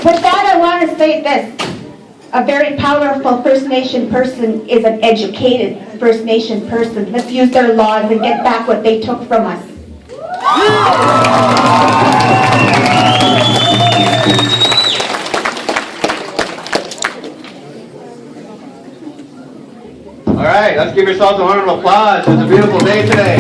With that, I want to say this. A very powerful First Nation person is an educated First Nation person. Let's use their laws and get back what they took from us. All right, let's give yourselves a round of applause. It's a beautiful day today.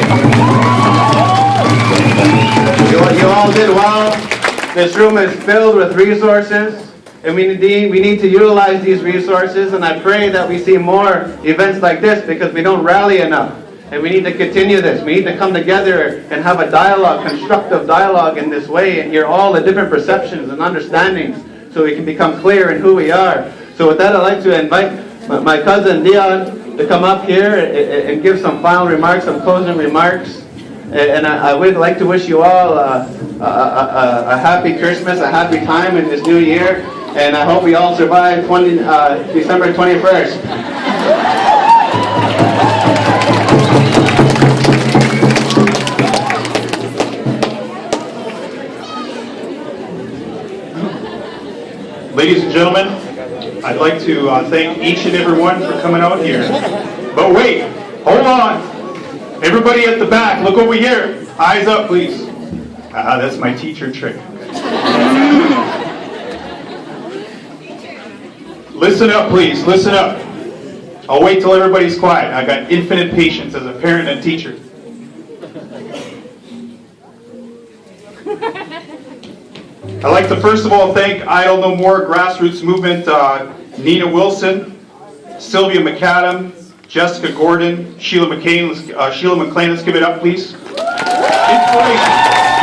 You all did well. This room is filled with resources. And we need to utilize these resources, and I pray that we see more events like this because we don't rally enough. And we need to continue this. We need to come together and have a dialogue, constructive dialogue in this way, and hear all the different perceptions and understandings so we can become clear in who we are. So with that, I'd like to invite my cousin Dion to come up here and give some final remarks, some closing remarks. And I would like to wish you all a happy Christmas, a happy time in this new year. And I hope we all survive December 21st. Ladies and gentlemen, I'd like to thank each and every one for coming out here. But wait, hold on. Everybody at the back, look over here. Eyes up, please. That's my teacher trick. Listen up, please. Listen up. I'll wait till everybody's quiet. I got infinite patience as a parent and teacher. I'd like to first of all thank Idle No More grassroots movement, Nina Wilson, Sylvia McAdam, Jessica Gordon, Sheila McClain. Let's give it up, please. Inspiration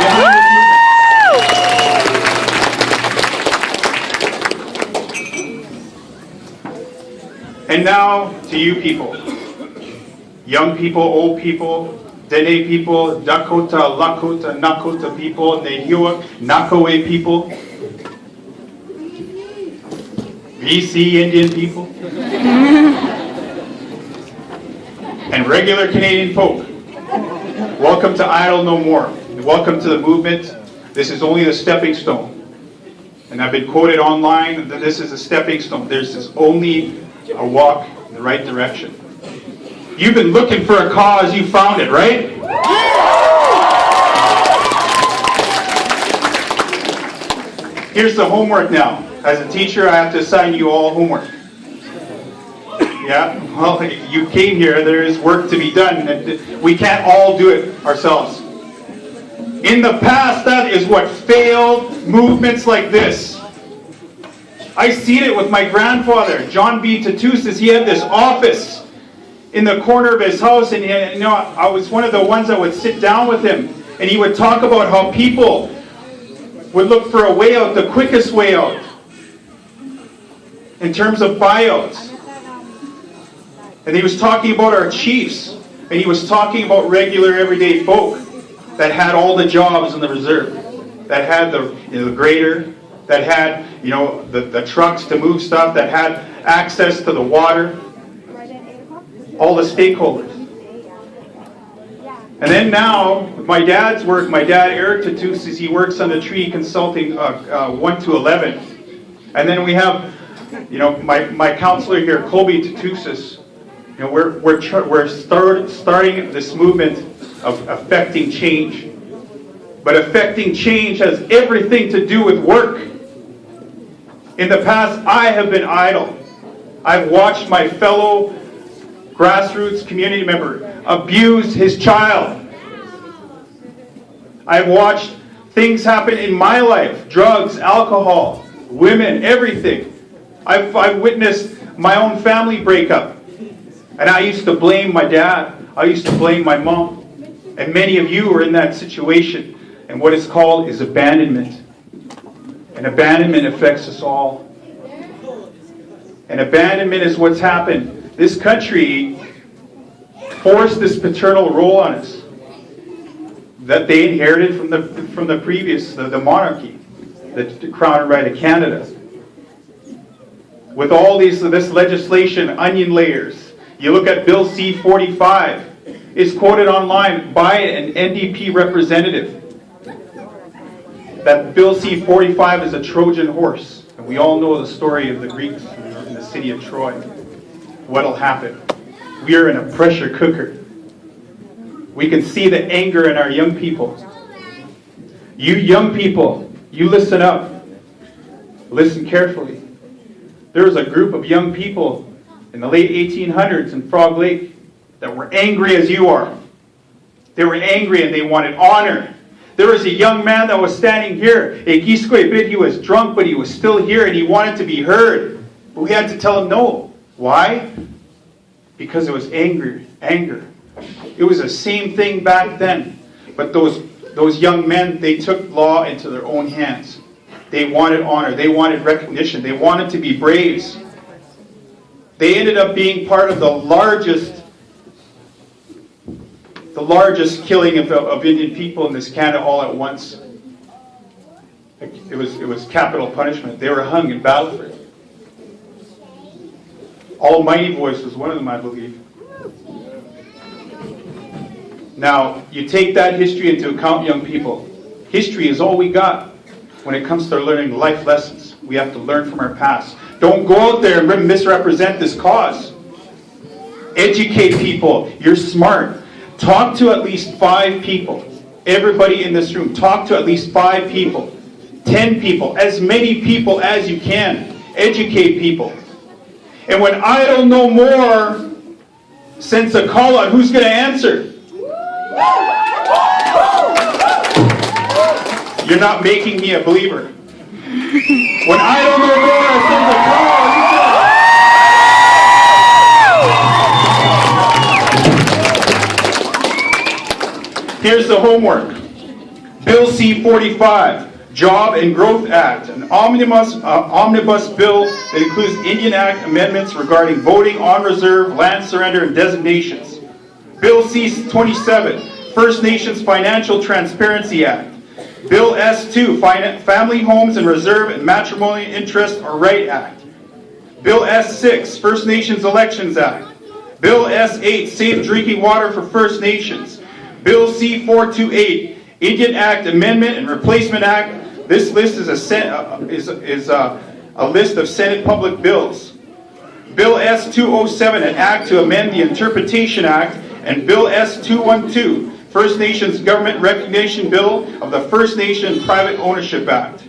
behind this movement. And now to you people, young people, old people, Dene people, Dakota, Lakota, Nakota people, Nehiwak, Nakawe people, BC Indian people, and regular Canadian folk. Welcome to Idle No More. Welcome to the movement. This is only the stepping stone. And I've been quoted online that this is a stepping stone. There's only a walk in the right direction. You've been looking for a cause, you found it, right? Here's the homework now. As a teacher, I have to assign you all homework. Yeah, well, you came here, there is work to be done. We can't all do it ourselves. In the past, that is what failed movements like this. I seen it with my grandfather, John B. Tatusis. He had this office in the corner of his house, and I was one of the ones that would sit down with him, and he would talk about how people would look for a way out, the quickest way out, in terms of buyouts. And he was talking about our chiefs, and he was talking about regular everyday folk that had all the jobs in the reserve, that had the grader, that had the trucks to move stuff, that had access to the water, all the stakeholders. And then now, with my dad's work, my dad Eric Tatusis, he works on the Treaty Consulting 1 to 11. And then we have, my counselor here, Colby Tatusis. We're starting this movement of affecting change. But affecting change has everything to do with work. In the past, I have been idle. I've watched my fellow grassroots community member abuse his child. I've watched things happen in my life, drugs, alcohol, women, everything. I've witnessed my own family breakup. And I used to blame my dad. I used to blame my mom. And many of you are in that situation. And what it's called is abandonment. And abandonment affects us all. And abandonment is what's happened. This country forced this paternal role on us that they inherited from the previous, the monarchy, the Crown and Right of Canada. With all this legislation, onion layers. You look at Bill C-45. It's quoted online by an NDP representative that Bill C-45 is a Trojan horse. And We all know the story of the Greeks in the city of Troy. What'll happen? We are in a pressure cooker. We can see the anger in our young people. You young people, you listen up. Listen carefully. There was a group of young people in the late 1800s in Frog Lake that were angry as you are. They were angry and they wanted honor. There was a young man that was standing here. He was drunk, but he was still here and he wanted to be heard. But we had to tell him no. Why? Because it was anger. It was the same thing back then. But those young men, they took law into their own hands. They wanted honor. They wanted recognition. They wanted to be braves. They ended up being part of the largest killing of Indian people in this Canada all at once. It was capital punishment. They were hung in Battleford. Almighty Voice was one of them, I believe. Now, you take that history into account, young people. History is all we got when it comes to learning life lessons. We have to learn from our past. Don't go out there and misrepresent this cause. Educate people. You're smart. Talk to at least 5 people. Everybody in this room, talk to at least 5 people. 10 people. As many people as you can. Educate people. And when I don't know more, sends a call out. Who's going to answer? You're not making me a believer. When I don't know more, sends a call. Here's the homework. Bill C-45, Job and Growth Act, an omnibus bill that includes Indian Act amendments regarding voting on reserve, land surrender, and designations. Bill C-27, First Nations Financial Transparency Act. Bill S-2, Family Homes and Reserve and Matrimonial Interest or Right Act. Bill S-6, First Nations Elections Act. Bill S-8, Safe Drinking Water for First Nations. Bill C-428, Indian Act Amendment and Replacement Act. This list is a list of Senate public bills. Bill S-207, an act to amend the Interpretation Act, and Bill S-212, First Nations Government Recognition Bill of the First Nation Private Ownership Act.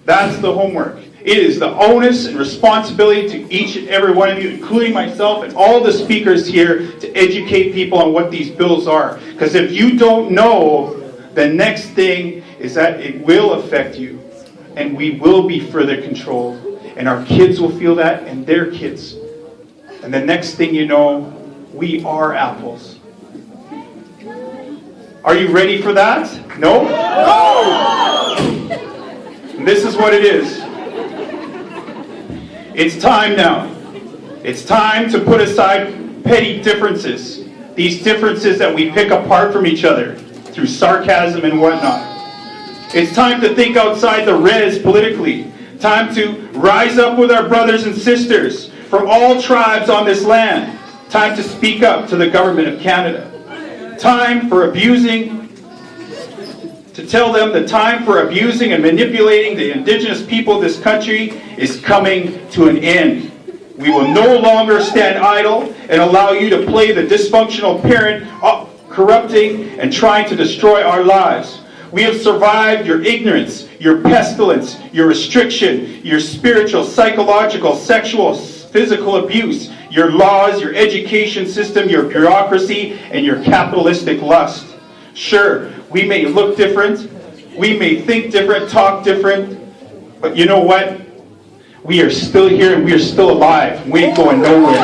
That's the homework. It is the onus and responsibility to each and every one of you, including myself and all the speakers here, to educate people on what these bills are. Because if you don't know, the next thing is that it will affect you, and we will be further controlled, and our kids will feel that, and their kids. And the next thing you know, we are apples. Are you ready for that? No? No! And this is what it is. It's time now. It's time to put aside petty differences. These differences that we pick apart from each other through sarcasm and whatnot. It's time to think outside the res politically. Time to rise up with our brothers and sisters from all tribes on this land. Time to speak up to the government of Canada. Time for abusing, to tell them the time for abusing and manipulating the Indigenous people of this country is coming to an end. We will no longer stand idle and allow you to play the dysfunctional parent, corrupting and trying to destroy our lives. We have survived your ignorance, your pestilence, your restriction, your spiritual, psychological, sexual, physical abuse, your laws, your education system, your bureaucracy, and your capitalistic lust. Sure, we may look different, we may think different, talk different, but you know what? We are still here and we are still alive. We ain't going nowhere.